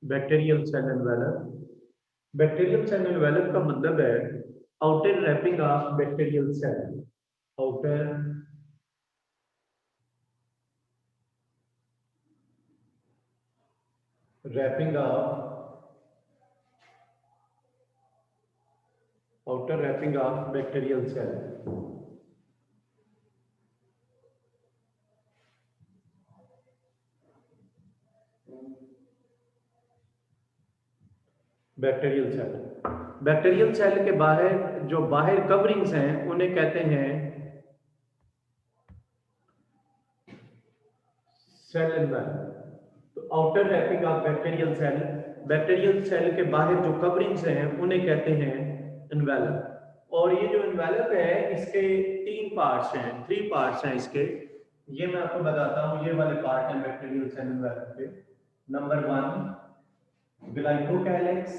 Bacterial cell envelope. Bacterial cell envelope का मतलब है outer wrapping of bacterial cell. Outer wrapping of bacterial cell. Bacterial cell के बाहर जो बाहर कवरिंग्स हैं उन्हें कहते हैं सेल एनवेलप। तो outer wrapping of bacterial cell के बाहर जो कवरिंग्स हैं उन्हें कहते हैं एनवेलप। और ये जो एनवेलप है इसके तीन पार्ट्स हैं, थ्री पार्ट्स हैं इसके। ये मैं आपको बताता हूँ, ये वाले पार्ट हैं बैक्टीरियल सेल एनवेलप के। Number 1 glycocalyx.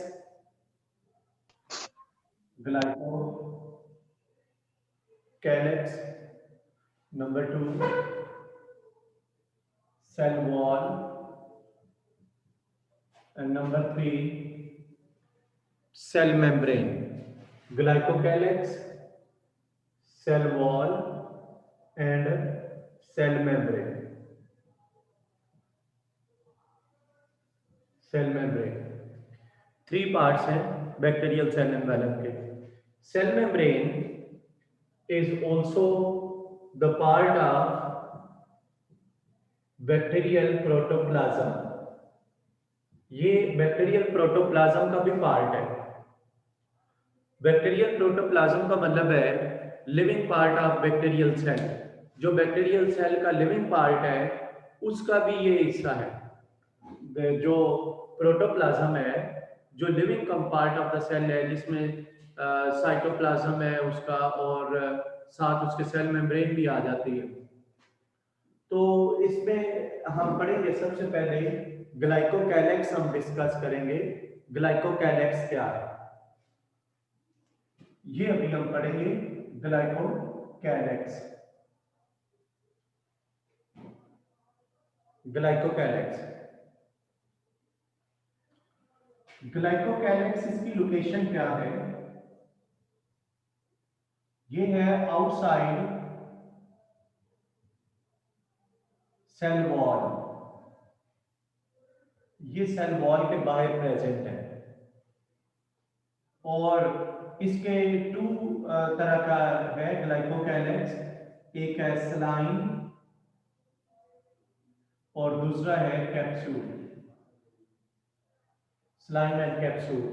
Glycocalyx. Number 2 cell wall. And number 3 cell membrane. Glycocalyx, cell wall and cell membrane. Cell membrane three parts हैं बैक्टीरियल सेल एनवेलप के। Cell membrane is also the part of bacterial protoplasm. ये bacterial protoplasm का भी part है। Bacterial protoplasm का मतलब है living part of bacterial cell. जो बैक्टीरियल सेल का लिविंग पार्ट है उसका भी ये हिस्सा है। जो प्रोटोप्लाज्म है, जो living part of the cell है, जिसमें साइटोप्लाज्म है उसका, और साथ उसके सेल मेम्ब्रेन भी आ जाती है। तो इसमें हम पढ़ेंगे सबसे पहले ग्लाइकोकैलेक्स हम डिस्कस करेंगे। ग्लाइकोकैलेक्स क्या है ये अभी हम पढ़ेंगे। ग्लाइकोकैलेक्स। ग्लाइकोकैलेक्स ग्लाइकोकैलेक्स इसकी लोकेशन क्या है? ये है आउटसाइड सेल वॉल। ये सेल वॉल के बाहर प्रेजेंट है। और इसके टू तरह का है ग्लाइकोकैलेक्स। एक है स्लाइम और दूसरा है कैप्सूल। स्लाइम एंड कैप्सूल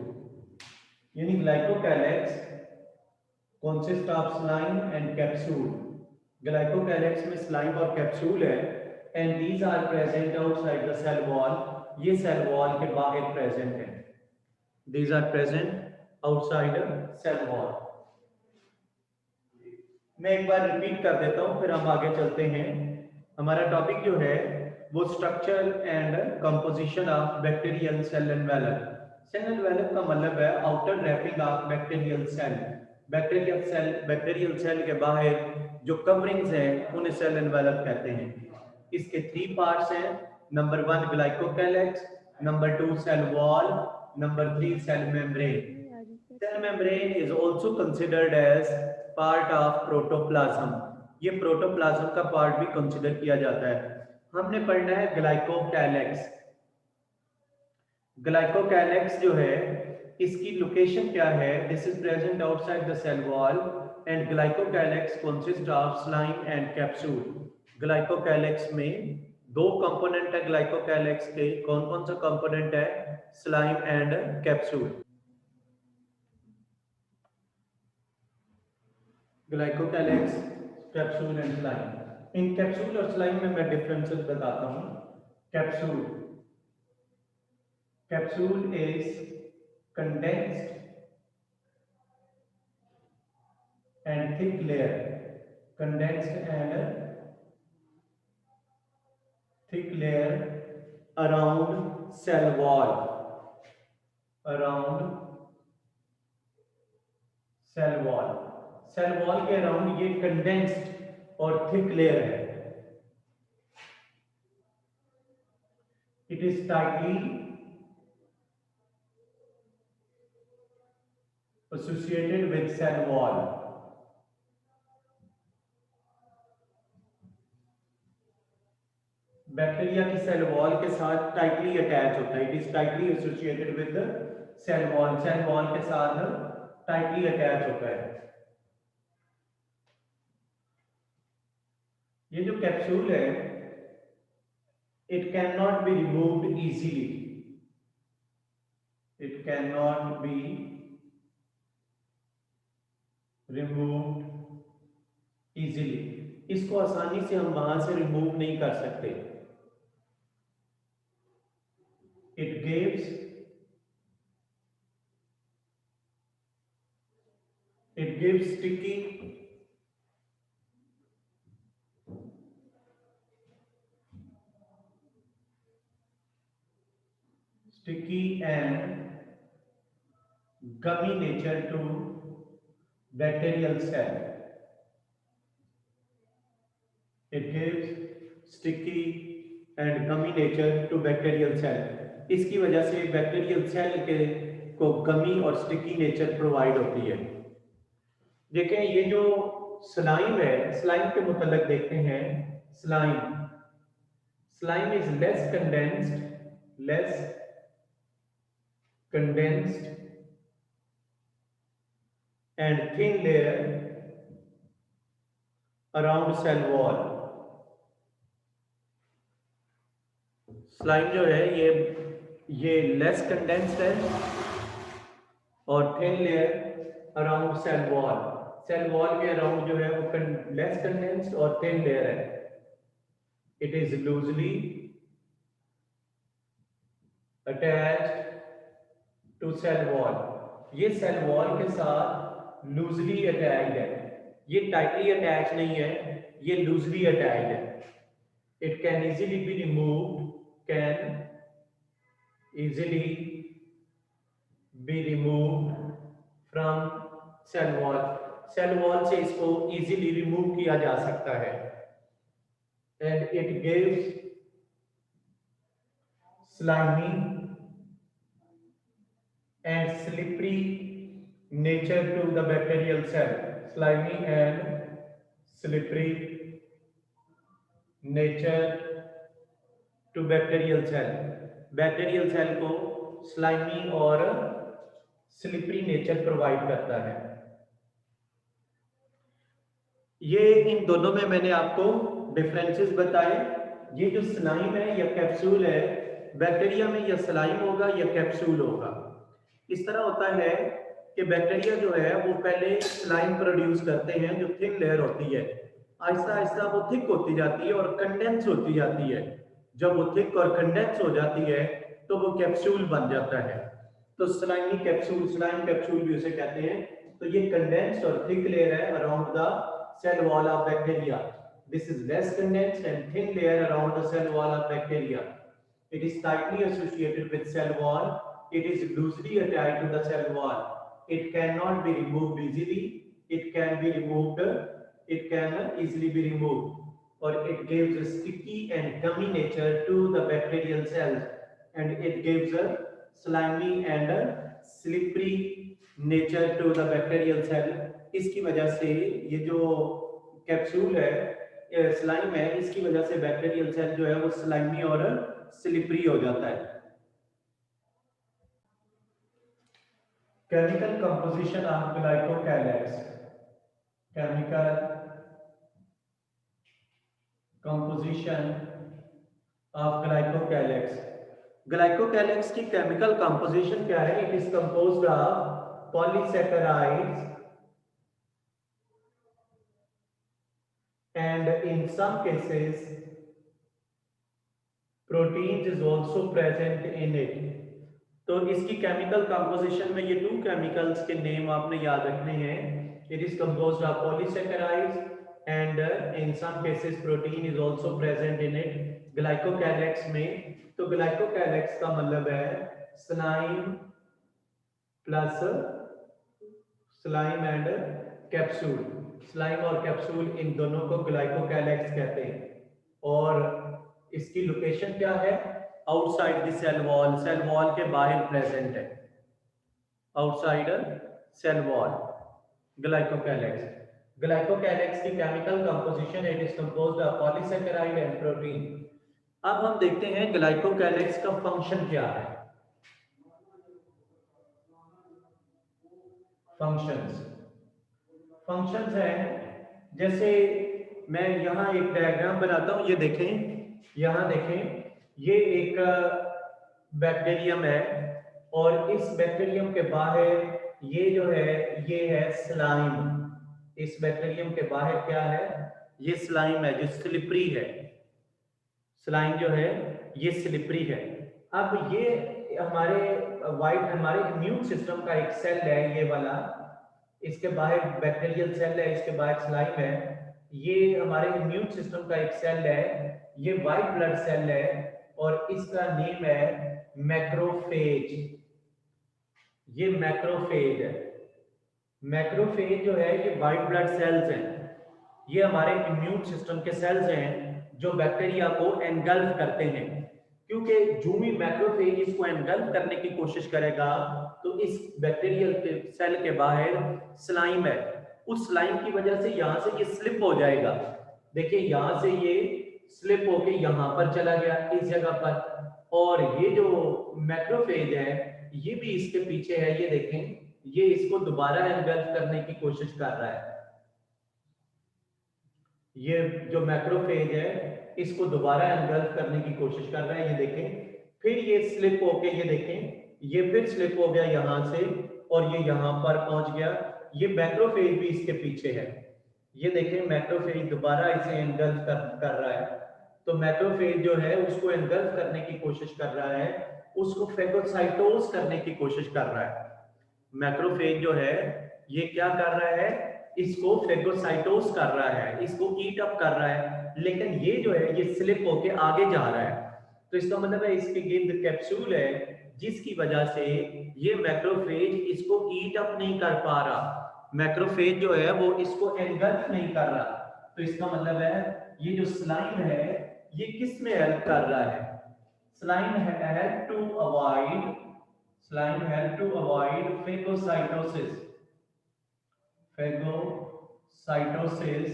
यानी glycocalyx consist of slime and capsule. Glycocalyx में स्लाइम और कैप्सूल है and these are present outside the cell wall. ये सेल वॉल के बाहर प्रेजेंट है। These are present outside the cell wall. मैं एक बार रिपीट कर देता हूं फिर हम आगे चलते हैं। हमारा टॉपिक जो है वो structure and composition of bacterial cell envelope. Cell envelope का मतलब है outer wrapping of bacterial cell. Bacterial cell के बाहर जो कवरिंग्स हैं उन्हें सेल एनवेलप कहते हैं। इसके थ्री पार्ट्स हैं। Number 1 glycocalyx, number 2 cell wall, number 3 cell membrane. Cell membrane is also considered as part of protoplasm. ये प्रोटोप्लाज्म का पार्ट भी कंसिडर किया जाता है। हमने पढ़ना है ग्लाइकोकैलेक्स। ग्लाइकोकैलेक्स जो है इसकी लोकेशन क्या है? This is present outside the cell wall and glycocalyx consist of slime and capsule. Glycocalyx में दो कंपोनेंट है ग्लाइकोकैलेक्स के। कौन कौन सा कंपोनेंट है? Slime and capsule. Glycocalyx, capsule and slime. इन कैप्सूल और स्लाइम में मैं डिफरेंसेस बताता हूं। Capsule capsule is condensed and thick layer. Condensed and thick layer around cell wall. Around cell wall. Cell wall के अराउंड ये condensed और thick layer है। It is tightly associated with cell wall. Bacteria की cell wall के साथ tightly attach होता है, it is tightly associated with cell wall के साथ टाइटली अटैच होता है। ये जो कैप्सूल है it can not be removed easily, it can not be removed easily, इसको आसानी से हम वहां से रिमूव नहीं कर सकते। It gives sticky and gummy nature to bacterial cell. It gives sticky and gummy nature to bacterial cell. इसकी वजह से बैक्टीरियल सेल के को गमी और स्टिकी नेचर प्रोवाइड होती है। देखें ये जो स्लाइम है, स्लाइम के मुतालिक देखते हैं। Slime is less condensed and thin layer around cell wall. Slime जो है ये लेस कंडेंस्ड है और thin layer around cell wall. Cell wall के अराउंड जो है वो लेस कंडेंस्ड और थिन लेयर है। It is loosely attached to cell wall. ये सेल वॉल के साथ लूजली अटैच्ड है, ये टाइटली अटैच नहीं है, ये लूजली अटैच्ड है। It can easily be removed, can easily be removed from cell wall. Cell wall से इसको इजीली रिमूव किया जा सकता है। and it gives slimy and slippery nature to the bacterial cell. Slimy and slippery nature to bacterial cell. Bacterial cell को slimy और slippery nature provide करता है। ये इन दोनों में मैंने आपको डिफरेंसेस बताए। ये जो स्लाइम है या कैप्सूल है, बैक्टीरिया में या स्लाइम होगा या कैप्सूल होगा। इस तरह होता है कि बैक्टीरिया जो है वो पहले स्लाइम प्रोड्यूस करते हैं जो थिन लेयर होती है, आहिस्ता आहिस्ता वो थिक होती जाती है और कंडेंस होती जाती है। जब वो थिक और कंडेंस हो जाती है तो वो कैप्सूल बन जाता है। तो स्लाइमी कैप्सूल, स्लाइम कैप्सूल भी उसे कहते हैं। तो ये कंडेंस्ड और थिक लेयर है around the cell wall of bacteria. This is less condensed and thin layer around the cell wall of bacteria. It is tightly associated with cell wall, it is loosely attached to the cell wall, it can not be removed easily, it can be removed, it can easily be removed, or it gives a sticky and gummy nature to the bacterial cells, and it gives a slimy and a slippery nature to the bacterial cell. इसकी वजह से ये जो capsule है, slime है, इसकी वजह से बैक्टीरियल सेल जो है वो स्लाइमी और स्लिपरी हो जाता है। Chemical composition of glycocalyx. Chemical composition of glycocalyx. Glycocalyx की केमिकल कंपोजिशन क्या है? It is composed of polysaccharides and in some cases proteins is also present in it. तो इसकी केमिकल कंपोजिशन में ये 2 केमिकल्स के नेम आपने याद रखने हैं। It is composed of polysaccharides and in some cases protein is also present in it. Glycocalyx में तो glycocalyx का मतलब है slime plus slime and capsule. Slime और कैप्सूल इन दोनों को ग्लाइकोकैलेक्स कहते हैं। और इसकी लोकेशन क्या है? Outside the cell wall, cell wall के बाहर प्रेजेंट है, outside cell wall. Glycocalyx, glycocalyx की chemical composition, it is composed of polysaccharide and protein. अब हम देखते हैं ग्लाइकोकैलेक्स का फंक्शन क्या है। फंक्शंस, फंक्शंस है जैसे मैं यहाँ एक डायग्राम बनाता हूँ, ये देखें, यहाँ देखें, ये एक बैक्टीरियम है और इस बैक्टीरियम के बाहर ये जो है ये है स्लाइम। इस बैक्टीरियम के बाहर क्या है, ये स्लाइम है जो स्लिपरी है। स्लाइम जो है ये स्लिपरी है। अब ये हमारे इम्यून सिस्टम का एक सेल है, ये वाला, इसके बाहर बैक्टीरियल सेल है, इसके बाहर स्लाइम है। ये हमारे इम्यून सिस्टम का एक सेल है, ये वाइट ब्लड सेल है और इसका नेम है मैक्रोफेज। ये मैक्रोफेज है। मैक्रोफेज जो है ये वाइट ब्लड सेल्स हैं, ये हमारे इम्यून सिस्टम के सेल्स हैं जो बैक्टीरिया को एनगल्फ करते हैं। क्योंकि जो भी मैक्रोफेज इसको एनगल्फ करने की कोशिश करेगा तो इस बैक्टीरियल के सेल के बाहर स्लाइम है, उस स्लाइम की वजह से यहाँ से ये स्लिप हो जाएगा। देखिए यहाँ से ये स्लिप होके यहाँ पर चला गया इस जगह पर, और ये जो मैक्रोफेज है ये भी इसके पीछे है, ये देखें, ये इसको दोबारा एनगल्फ करने की कोशिश कर रहा है। ये जो मैक्रोफेज है इसको दोबारा एनगल्फ करने की कोशिश कर रहा है, ये देखें। फिर ये स्लिप होके, ये देखें, ये फिर स्लिप हो गया यहाँ से और ये यहाँ पर पहुंच गया। ये मैक्रोफेज भी इसके पीछे है, ये देखें, मैक्रोफेज दोबारा इसे एनगल्फ कर रहा है। तो मैक्रोफेज जो है उसको एनगल्फ करने की कोशिश कर रहा है, उसको फेगोसाइटोज करने की कोशिश कर रहा है। मैक्रोफेज जो है ये क्या कर रहा है, इसको फेगोसाइटोज कर रहा है, इसको ईट अप कर रहा है, लेकिन ये जो है ये स्लिप होके आगे जा रहा है। तो इसका मतलब है इसके गिर्द कैप्सूल है जिसकी वजह से ये मैक्रोफेज इसको ईट अप नहीं कर पा रहा। मैक्रोफेज जो है वो इसको एनगल्फ नहीं कर रहा। तो इसका मतलब है ये जो स्लाइम है ये किस में हेल्प कर रहा है, slime help to avoid, slime help to avoid phagocytosis, phagocytosis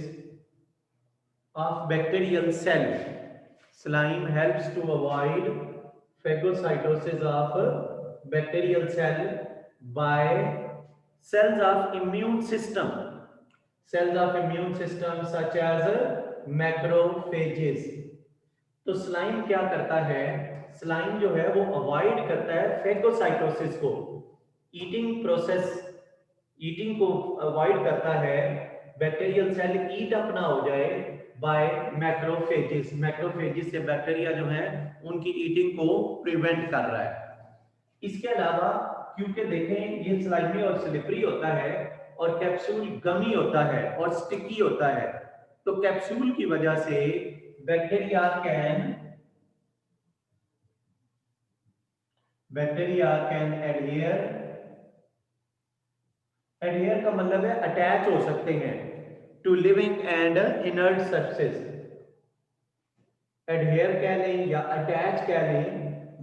of bacterial cell. Slime helps to avoid phagocytosis of bacterial cell by cells of immune system, cells of immune system such as macrophages. तो slime क्या करता है, slime जो है वो avoid करता है phagocytosis को, ईटिंग प्रोसेस, ईटिंग को अवॉइड करता है, बैक्टीरियल सेल ईट अप ना हो जाए बाय मैक्रोफेजेस। मैक्रोफेजेस से बैक्टीरिया जो है उनकी ईटिंग को प्रिवेंट कर रहा है। इसके अलावा क्योंकि देखें ये स्लाइमी और स्लिपरी होता है और कैप्सूल गमी होता है और स्टिकी होता है, तो कैप्सूल की वजह से bacteria can adhere का मतलब है अटैच हो सकते हैं to living and inert surfaces। adhere कह लें या attach कह लें,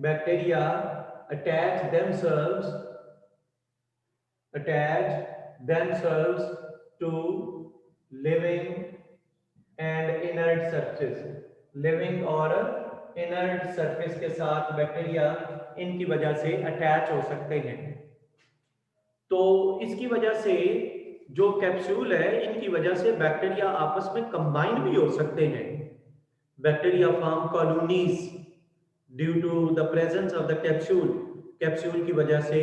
bacteria attach themselves to living and inert surfaces। living और inert surface के साथ बैक्टीरिया इनकी वजह से अटैच हो सकते हैं। तो इसकी वजह से जो कैप्सूल है इनकी वजह से बैक्टीरिया आपस में कंबाइन भी हो सकते हैं। Bacteria form colonies due to the presence of the capsule. Capsule की वजह से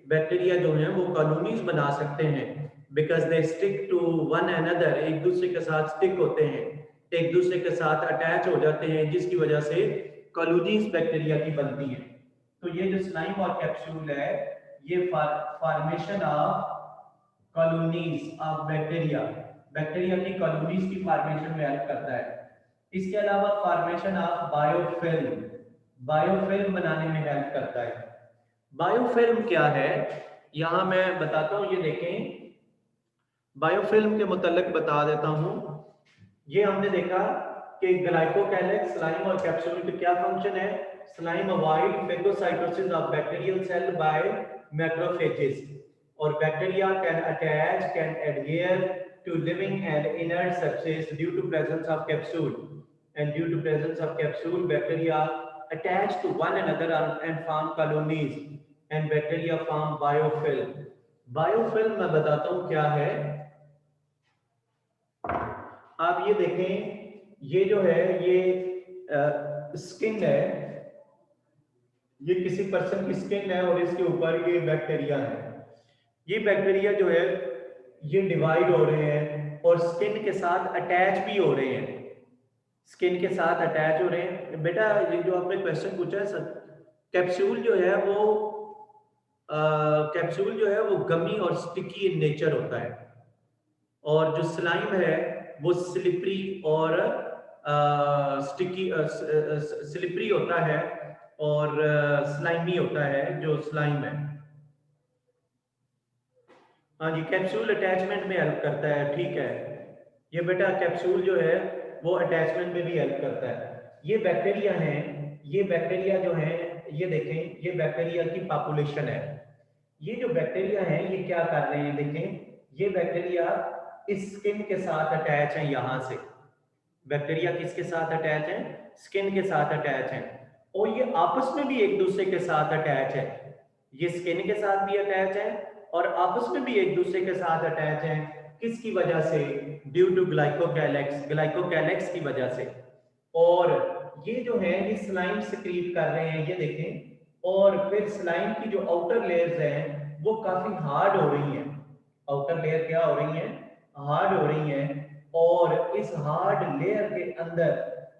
बैक्टीरिया जो हैं वो कॉलोनीज बना सकते हैं, because they stick to one another, एक दूसरे के साथ स्टिक होते हैं, एक दूसरे के साथ अटैच हो जाते हैं, जिसकी वजह से कॉलोनीज बैक्टीरिया की बनती है। तो ये जो स्लाइम और कैप्सूल है ये formation of colonies of bacteria, bacteria की कॉलोनीज की फॉर्मेशन में हेल्प करता है। इसके अलावा फॉर्मेशन ऑफ बायोफिल्म, बायोफिल्म बनाने में हेल्प करता है। बायोफिल्म क्या है यहां मैं बताता हूं, ये देखें, बायोफिल्म के मुतालिक बता देता हूं। ये हमने देखा कि ग्लाइकोकैलेक्स, स्लाइम और कैप्सूल का क्या फंक्शन है। Slime avoid phagocytosis of bacterial cell by macrophages, और bacteria can attach, can adhere to living and inert substance due to presence of capsule, and due to presence of capsule bacteria attach to one another and form colonies, and bacteria form biofilm. biofilm मैं बताता हूं क्या है। आप ये देखें, ये जो है ये स्किन है, ये किसी पर्सन की स्किन है और इसके ऊपर ये बैक्टीरिया है। ये बैक्टीरिया जो है ये डिवाइड हो रहे हैं और स्किन के साथ अटैच भी हो रहे हैं, स्किन के साथ अटैच हो रहे हैं। बेटा ये जो आपने क्वेश्चन पूछा है सर, कैप्सूल जो है वो कैप्सूल जो है वो गमी और स्टिकी इन नेचर होता है, और जो स्लाइम है वो स्लिपरी और स्टिकी स्लिपरी होता है और स्लाइमी होता है जो स्लाइम है। हाँ जी, कैप्सूल अटैचमेंट में हेल्प करता है, ठीक है। ये बेटा कैप्सूल जो है वो अटैचमेंट में भी हेल्प करता है। ये बैक्टीरिया हैं, ये बैक्टीरिया जो हैं, ये देखें, ये बैक्टीरिया की पॉपुलेशन है। ये जो बैक्टीरिया हैं ये क्या कर रहे हैं, देखें, ये बैक्टीरिया इस स्किन के साथ अटैच है। यहाँ से बैक्टीरिया किसके साथ अटैच है, स्किन के साथ अटैच है, और ये आपस में भी एक दूसरे के साथ अटैच है। ये स्किन के साथ भी अटैच है और आपस में भी एक दूसरे के साथ अटैच है। किसकी वजह से? ड्यू टू ग्लाइकोकैलेक्स, ग्लाइकोकैलेक्स की वजह से। और ये जो है ये स्लाइम सिक्रीट कर रहे हैं, ये देखें, और फिर स्लाइम की जो आउटर लेयर्स हैं वो काफी हार्ड हो रही हैं। आउटर लेयर क्या हो रही है? हार्ड हो रही हैं, और इस हार्ड लेयर के अंदर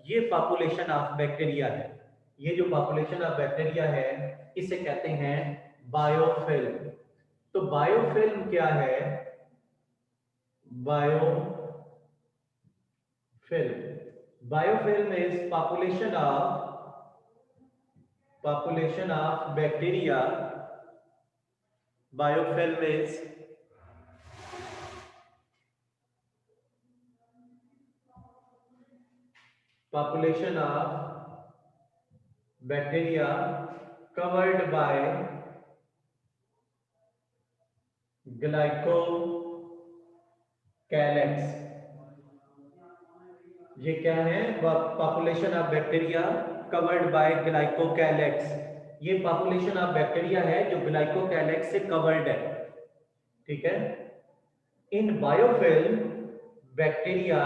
ये पॉपुलेशन ऑफ बैक्टीरिया है। ये जो पॉपुलेशन ऑफ बैक्टीरिया है इसे कहते हैं बायोफिल्म। तो बायोफिल्म क्या है? Biofilm is population of bacteria. Biofilm is population of bacteria covered by glycocalyx। ये क्या है? Population of bacteria covered by glycocalyx. ये पॉपुलेशन ऑफ बैक्टीरिया है जो ग्लाइकोकैलेक्स से कवर्ड है, ठीक है। इन biofilm bacteria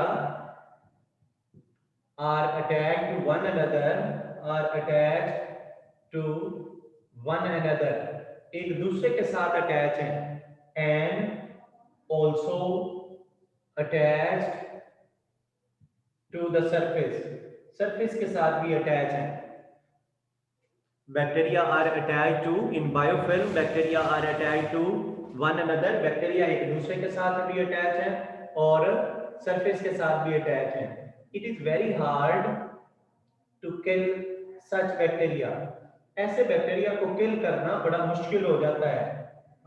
are attached to one another, एक दूसरे के साथ अटैच हैं, and also attached to the surface के साथ भी अटैच हैं। Bacteria are attach to, in biofilm bacteria are attach to one another, bacteria एक दूसरे के साथ भी अटैच हैं और सरफेस के साथ भी अटैच हैं। It is very hard to kill such bacteria। ऐसे बैक्टीरिया को किल करना बड़ा मुश्किल हो जाता है।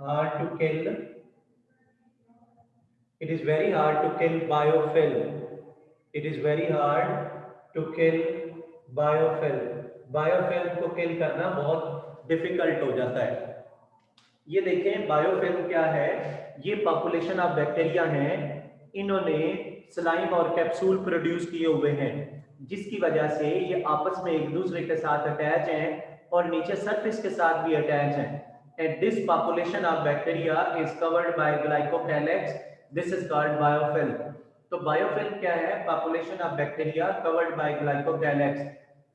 Hard to kill, it is very hard to kill biofilm। It is very hard to kill biofilm। Biofilm को किल करना बहुत डिफिकल्ट हो जाता है। ये देखें बायोफिल्म क्या है? ये पॉपुलेशन ऑफ बैक्टीरिया हैं, इन्होंने स्लाइम और कैप्सूल प्रोड्यूस किए हुए हैं, जिसकी वजह से ये आपस में एक दूसरे के साथ अटैच हैं और नीचे सरफेस के साथ भी अटैच हैं। And this population of bacteria is covered by glycocalyx, this is called biofilm. तो बायोफिल्म क्या है? Population of bacteria covered by glycocalyx.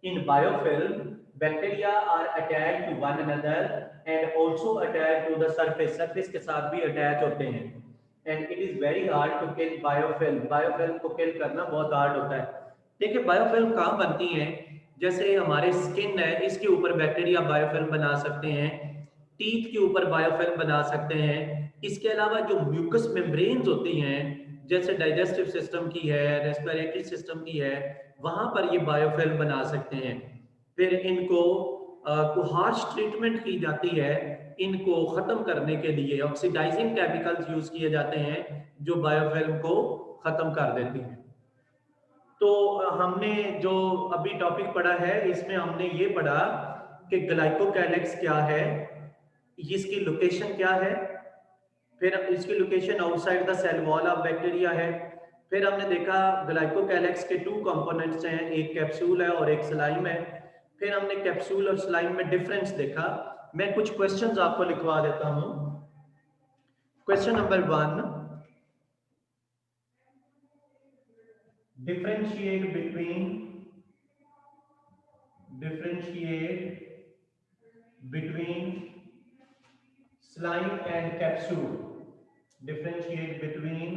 In biofilm bacteria are attached to one another and also attached to the surface, surface के साथ भी attach होते हैं। And it is very hard to kill biofilm, biofilm को kill करना बहुत hard होता है। देखिए बायोफिल्म कहाँ बनती हैं? जैसे हमारे स्किन है, इसके ऊपर बैक्टीरिया बायोफिल्म बना सकते हैं, टीथ के ऊपर बायोफिल्म बना सकते हैं। इसके अलावा जो म्यूकस मेम्ब्रेन्स होती हैं, जैसे डाइजेस्टिव सिस्टम की है, रेस्पिरेटरी सिस्टम की है, वहां पर ये बायोफिल्म बना सकते हैं। फिर इनको हार्श ट्रीटमेंट की जाती है, इनको खत्म करने के लिए ऑक्सीडाइजिंग केमिकल्स यूज किए जाते हैं जो बायोफिल्म को खत्म कर देती हैं। तो हमने जो अभी टॉपिक पढ़ा है इसमें हमने ये पढ़ा कि ग्लाइकोकैलेक्स क्या है, इसकी लोकेशन क्या है, फिर इसकी location outside the cell wall of bacteria है। फिर हमने देखा ग्लाइकोकैलेक्स के 2 कंपोनेंट्स हैं, एक कैप्सूल है और एक स्लाइम है। फिर हमने कैप्सूल और स्लाइम में डिफरेंस देखा। मैं कुछ क्वेश्चंस आपको लिखवा देता हूं। Question number 1, differentiate between slime and capsule. Differentiate between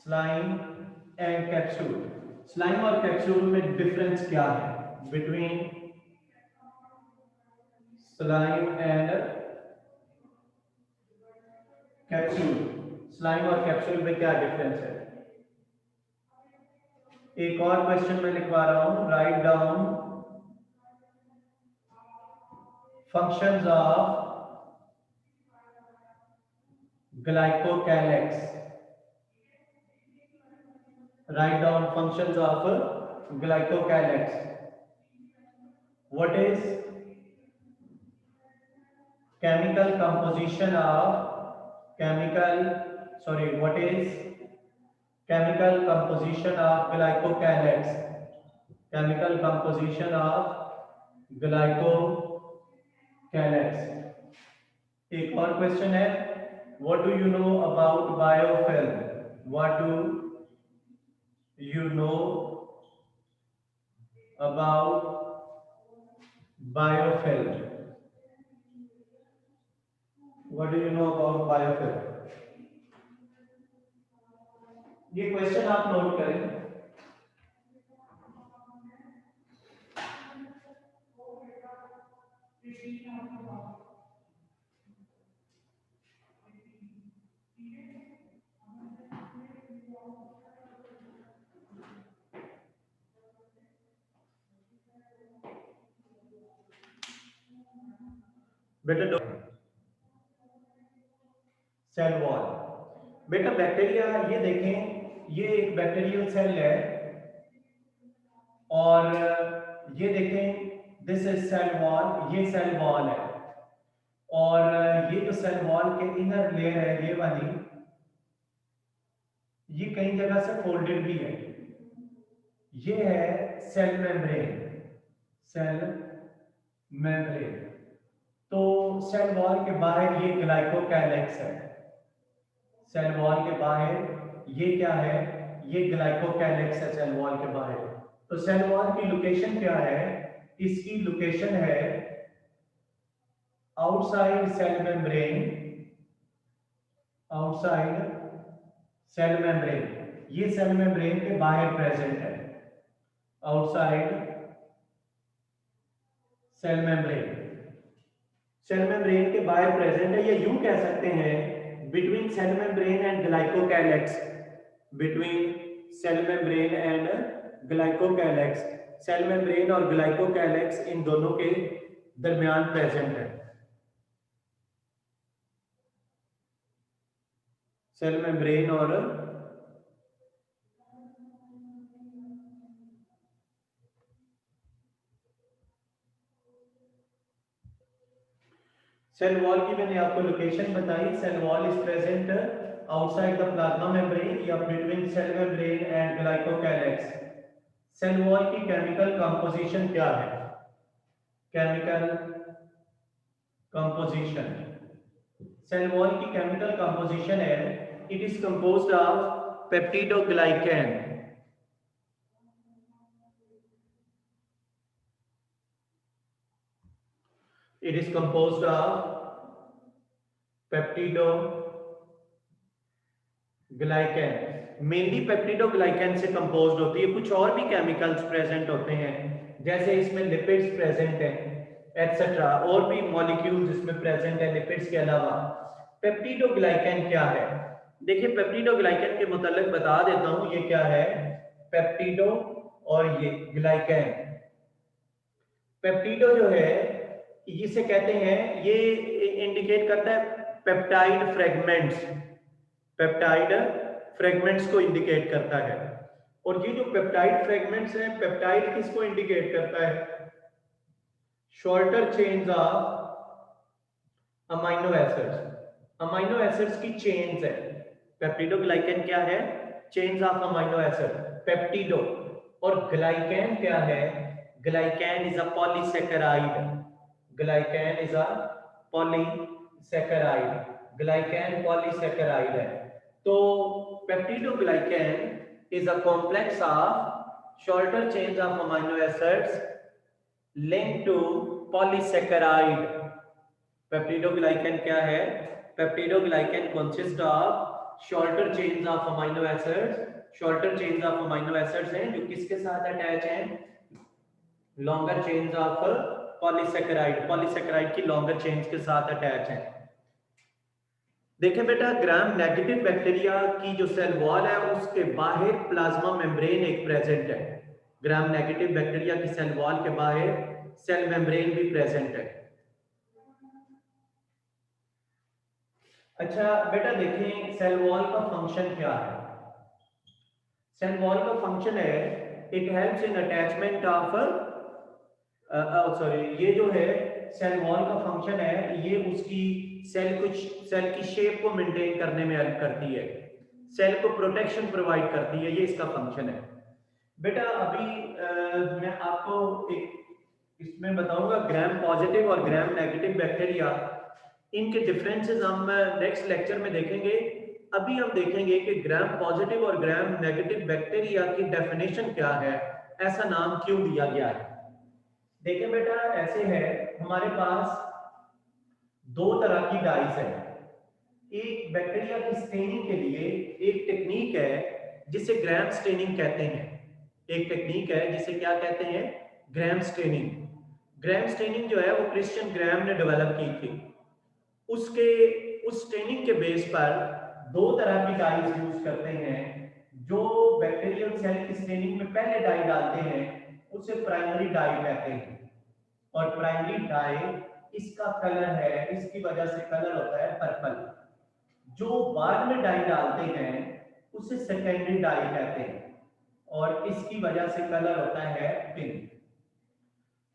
slime and capsule. Slime और कैप्सूल में डिफरेंस क्या है? Between slime and capsule, slime और कैप्सूल में क्या डिफरेंस है? एक और क्वेश्चन मैं लिखवा रहा हूं, write down functions of glycocalyx. Write down functions of glycocalyx. What is chemical composition of what is chemical composition of glycocalyx? Chemical composition of glycocalyx. एक और क्वेश्चन है, what do you know about biofilm? What do you know about biofilm? What do you know about biofilm? ये question आप note करें। बेटा cell wall, बेटा bacteria, ये देखें, ये एक बैक्टीरियल सेल है और ये देखें दिस इज सेल वॉल, ये सेल वॉल है और ये जो सेल वॉल के इनर लेयर है ये वाली, ये कई जगह से फोल्डेड भी है। ये है सेल मेम्ब्रेन, सेल मेम्ब्रेन। तो सेल वॉल के बाहर ये ग्लाइकोकैलिक्स है, सेल वॉल के बाहर ये क्या है, ये ग्लाइकोकैलिक्स है सेल वॉल के बाहर। तो सेल वॉल की लोकेशन क्या है? इसकी लोकेशन है outside cell membrane, outside cell membrane, ये सेल मेम्ब्रेन के बाहर प्रेजेंट है, outside cell membrane, cell membrane के बाहर प्रेजेंट है। या यूं कह सकते हैं between cell membrane and glycocalyx, between cell membrane and glycocalyx, cell membrane और ग्लाइकोकैलिक्स इन दोनों के दरमियान प्रेजेंट है। सेल मेम्ब्रेन और सेल वॉल की मैंने आपको लोकेशन बताई। Cell wall is present outside the plasma membrane या between cell membrane and glycocalyx. Cell wall की केमिकल कंपोजिशन क्या है? केमिकल कंपोजिशन, सेल वॉल की केमिकल कंपोजिशन है, it is composed of peptidoglycan, it is composed of peptidoglycan, mainly peptidoglycan से composed होती है। कुछ और भी केमिकल्स प्रेजेंट होते हैं, जैसे इसमें लिपिड्स प्रेजेंट हैं एटसेट्रा, और भी मॉलिक्यूल्स इसमें प्रेजेंट है लिपिड्स के अलावा। पेप्टिडोग्लाइकैन क्या है? देखिए पेप्टिडोग्लाइकैन के मुतालिक बता देता हूं, ये क्या है, पेप्टिडो और ये ग्लाइकैन। पेप्टिडो जो है इसे कहते हैं, ये इंडिकेट करता है पेप्टाइड फ्रेगमेंट्स, पेप्टाइड फ्रेगमेंट्स को इंडिकेट करता है। और ये जो पेप्टाइड फ्रेगमेंट्स हैं, पेप्टाइड किसको इंडिकेट करता है? Shorter chains of amino acids, amino acids की चेन्स है। पेप्टिडोग्लाइकन क्या है? Chains of amino acid, peptido. और ग्लाइकैन क्या है? Glycan is a polysaccharide, glycan is a polysaccharide, glycan polysaccharide है। तो peptidoglycan is a complex of shorter chains of amino acids linked to polysaccharide। Peptidoglycan क्या है? Peptidoglycan consists of shorter chains of amino acids, shorter chains of amino acids हैं जो किसके साथ attach हैं? Longer chains of polysaccharide, polysaccharide की longer chains के साथ अटैच हैं। देखें बेटा, ग्राम नेगेटिव बैक्टीरिया की जो सेल वॉल है उसके बाहर प्लाज्मा मेम्ब्रेन एक प्रेजेंट है। ग्राम नेगेटिव बैक्टीरिया की सेल वॉल के बाहर सेल मेम्ब्रेन भी प्रेजेंट है। अच्छा बेटा देखें, सेल वॉल का फंक्शन क्या है? सेल वॉल का फंक्शन है it helps in attachment of sorry, ये जो है सेल वॉल का फंक्शन है, ये उसकी सेल की शेप को मेंटेन करने में हेल्प करती है, सेल को प्रोटेक्शन प्रोवाइड करती है, ये इसका फंक्शन है। बेटा अभी मैं आपको एक इसमें बताऊंगा ग्राम पॉजिटिव और ग्राम नेगेटिव बैक्टीरिया, इनके डिफरेंसेस हम नेक्स्ट लेक्चर में देखेंगे। अभी हम देखेंगे कि ग्राम पॉजिटिव और ग्राम नेगेटिव बैक्टीरिया की डेफिनेशन क्या है, ऐसा नाम क्यों दिया गया है। देखिए बेटा, ऐसे है, हमारे पास दो तरह की डाइस है। एक बैक्टीरिया की स्टेनिंग के लिए एक टेक्निक है जिसे ग्राम स्टेनिंग कहते हैं। एक टेक्निक है जिसे क्या कहते हैं? Gram staining. ग्राम स्टेनिंग जो है वो क्रिश्चियन ग्राम ने डेवलप की थी। उसके उस स्टेनिंग के बेस पर दो तरह की डाइस यूज करते हैं। जो बैक्टीरियल सेल की स्टेनिंग में पहले डाई डालते हैं उसे प्राइमरी डाई कहते हैं। और प्राइमरी डाई, इसका कलर है, इसकी वजह से कलर होता है पर्पल। जो बाद में डाई डालते हैं उसे सेकेंडरी डाई कहते हैं और इसकी वजह से कलर होता है पिंक।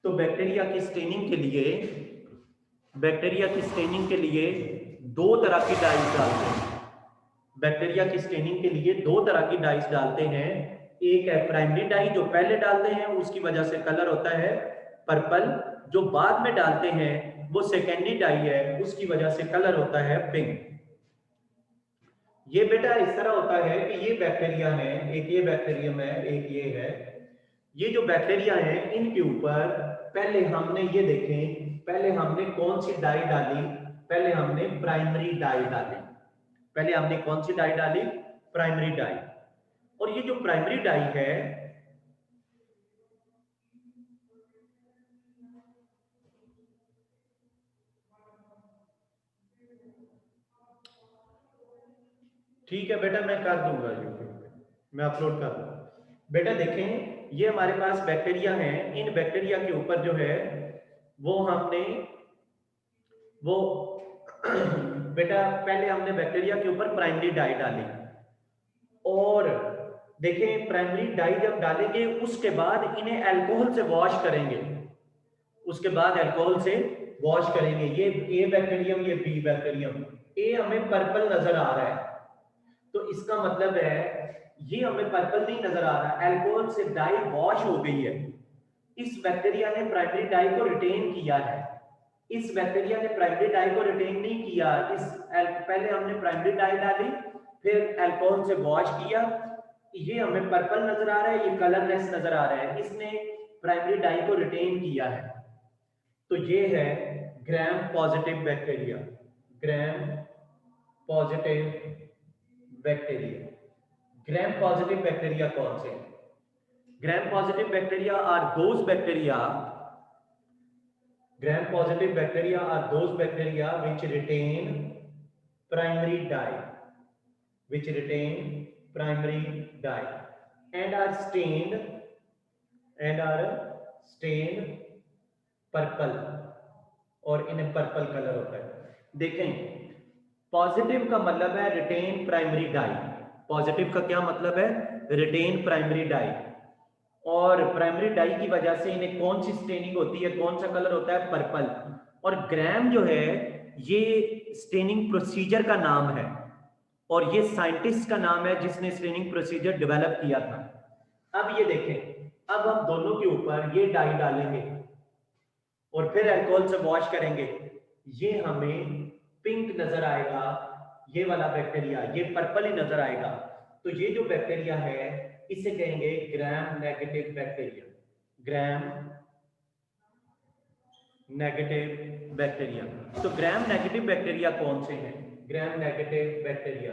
तो बैक्टीरिया की स्टेनिंग के लिए दो तरह की डाइस डालते हैं। बैक्टीरिया की स्टेनिंग के लिए दो तरह की डाइस डालते हैं। एक है प्राइमरी डाई, जो पहले डालते हैं उसकी वजह से कलर होता है पर्पल। जो बाद में डालते हैं वो सेकेंडरी डाई है, उसकी वजह से कलर होता है पिंक। ये बेटा इस तरह होता है कि ये बैक्टीरिया है, एक ये बैक्टीरियम है, एक ये है। ये जो बैक्टीरिया है इनके ऊपर पहले हमने ये देखें, पहले हमने कौन सी डाई डाली? पहले हमने प्राइमरी डाई डाली। पहले हमने कौन सी डाई डाली? Primary dye. और ये जो प्राइमरी डाई है ठीक है बेटा, मैं कर दूंगा यूट्यूब पे, मैं अपलोड कर दूंगा। बेटा देखें, ये हमारे पास बैक्टीरिया हैं। इन बैक्टीरिया के ऊपर जो है वो हमने वो बेटा पहले हमने बैक्टीरिया के ऊपर प्राइमरी डाई डाली। और देखें, प्राइमरी डाई जब डालेंगे उसके बाद इन्हें अल्कोहल से वॉश करेंगे। उसके बाद अल्कोहल से वॉश करेंगे। ये ए बैक्टीरियम, ये बी बैक्टीरियम। ए हमें पर्पल नजर आ रहा है, तो इसका मतलब है ये हमें पर्पल नहीं नजर आ रहा, अल्कोहल से डाई वॉश हो गई है। इस बैक्टीरिया ने प्राइमरी डाई को रिटेन किया है। इस बैक्टीरिया ने प्राइमरी डाई को रिटेन नहीं किया। पहले हमने प्राइमरी डाई डाली, फिर अल्कोहल से वॉश किया, ये हमें पर्पल नजर आ रहा है, ये कलरलेस नजर आ रहा है। इसने प्राइमरी डाई को रिटेन किया है। तो ये है gram positive bacteria. Gram positive bacteria. Gram positive bacteria कौन से? Gram positive bacteria are those bacteria, gram positive bacteria are those bacteria which retain primary dye, and are stained purple, और इन्हें पर्पल कलर होता है। देखें, positive का मतलब है रिटेन प्राइमरी डाई। पॉजिटिव का क्या मतलब है? Retain primary dye. और प्राइमरी डाई की वजह से इन्हें कौन सी स्टेनिंग होती है, कौन सा कलर होता है? पर्पल। और ग्राम जो है ये स्टेनिंग प्रोसीजर का नाम है और ये साइंटिस्ट का नाम है जिसने स्टेनिंग प्रोसीजर डेवलप किया था। अब ये देखें, अब हम दोनों के ऊपर ये डाई डालेंगे और फिर अल्कोहल से वॉश करेंगे। ये हमें पिंक नजर आएगा, ये वाला बैक्टीरिया, ये पर्पल ही नजर आएगा। तो ये जो बैक्टीरिया है इसे कहेंगे ग्राम नेगेटिव बैक्टीरिया। ग्राम नेगेटिव बैक्टीरिया। तो ग्राम नेगेटिव बैक्टीरिया कौन से हैं? ग्राम नेगेटिव बैक्टीरिया,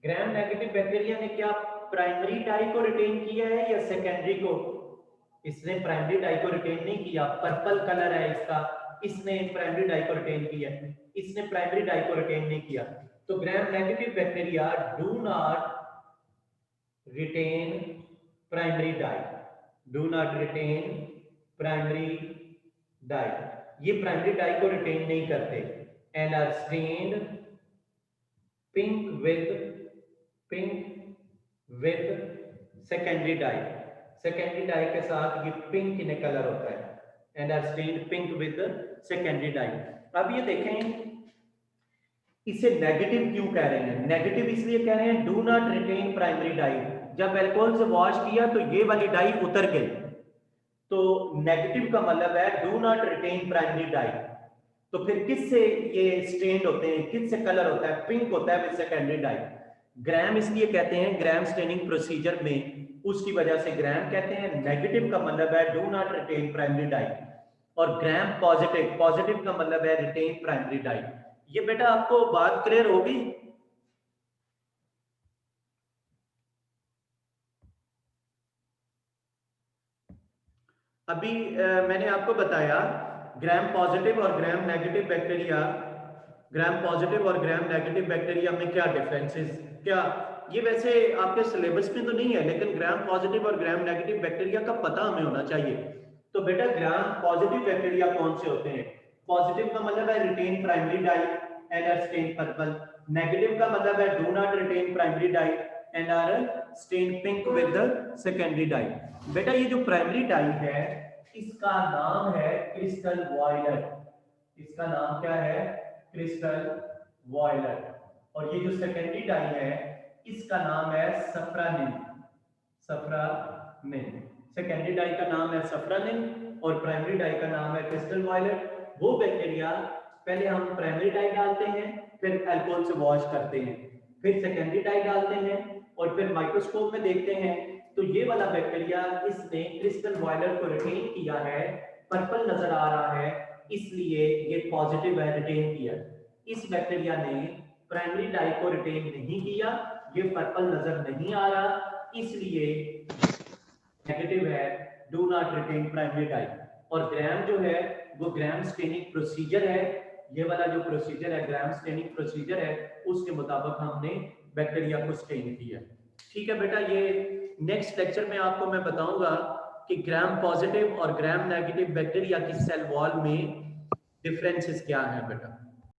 ग्राम नेगेटिव बैक्टीरिया ने क्या प्राइमरी डाई को रिटेन किया है या सेकेंडरी को? इसने प्राइमरी डाई को रिटेन नहीं किया। पर्पल कलर है इसका, इसने प्राइमरी डाई को रिटेन किया, इसने प्राइमरी डाई को रिटेन नहीं किया। तो gram negative bacteria do not retain primary dye, do not retain primary dye, ये प्राइमरी डाई को रिटेन नहीं करते। And are stained pink with secondary dye, secondary dye के साथ ये पिंक इन कलर होता है। And are stained pink with secondary dye. अब ये देखें इसे नेगेटिव क्यों कह रहे हैं? नेगेटिव इसलिए कह रहे हैं do not retain primary dye. जब अल्कोहल से वॉश किया तो ये वाली डाई उतर गई, तो नेगेटिव का मतलब है do not retain primary dye. तो फिर किससे ये स्टेन्ड होते हैं, किससे कलर होता है? पिंक होता है विद सेकेंडरी डाई। ग्राम इसलिए कहते हैं ग्राम स्टेनिंग प्रोसीजर में, उसकी वजह से ग्राम कहते हैं। नेगेटिव का मतलब है do not retain primary dye, और ग्राम पॉजिटिव, पॉजिटिव का मतलब है रिटेन प्राइमरी डाई। ये बेटा आपको बात क्लियर होगी? अभी मैंने आपको बताया ग्राम पॉजिटिव और ग्राम नेगेटिव बैक्टीरिया, ग्राम पॉजिटिव और ग्राम नेगेटिव बैक्टीरिया में क्या डिफरेंसेस, क्या ये वैसे आपके सिलेबस में तो नहीं है, लेकिन ग्राम पॉजिटिव और ग्राम नेगेटिव बैक्टीरिया का पता हमें होना चाहिए। तो बेटा ग्राम पॉजिटिव बैक्टीरिया कौन से होते हैं? पॉजिटिव का मतलब है retain primary dye and are stain purple. Negative का मतलब है do not retain primary dye and are stain pink with the secondary dye. बेटा ये जो प्राइमरी डाई है इसका नाम है क्रिस्टल वॉयलेट, इसका नाम क्या है? Crystal violet. और ये जो सेकेंडरी डाई है इसका नाम है सफ्रानिन, सफ्रानिन। सेकेंडरी डाई का नाम है सफ्रानिन और प्राइमरी डाई का नाम है क्रिस्टल वॉयलेट। वो बैक्टीरिया पहले हम प्राइमरी डाई डालते हैं, फिर अल्कोहल से वॉश करते हैं, फिर सेकेंडरी डाई डालते हैं और फिर माइक्रोस्कोप में देखते हैं तो ये वाला बैक्टीरिया इसने क्रिस्टल वॉयलेट को रिटेन किया है, पर्पल नजर आ रहा है, इसलिए ये पॉजिटिव है, रिटेन किया। इस बैक्टीरिया ने प्राइमरी डाई को रिटेन नहीं किया, ये पर्पल नजर नहीं आ रहा, इसलिए नेगेटिव है, do not retain primary dye. और ग्राम जो है वो ग्राम स्टेनिंग प्रोसीजर है, ये वाला जो प्रोसीजर है ग्राम स्टेनिंग प्रोसीजर है, उसके मुताबिक हमने बैक्टीरिया को स्टेन किया। ठीक है बेटा, ये नेक्स्ट लेक्चर में आपको मैं बताऊंगा कि ग्राम पॉजिटिव और ग्राम नेगेटिव बैक्टीरिया की सेल वॉल में डिफरेंसेस क्या है बेटा।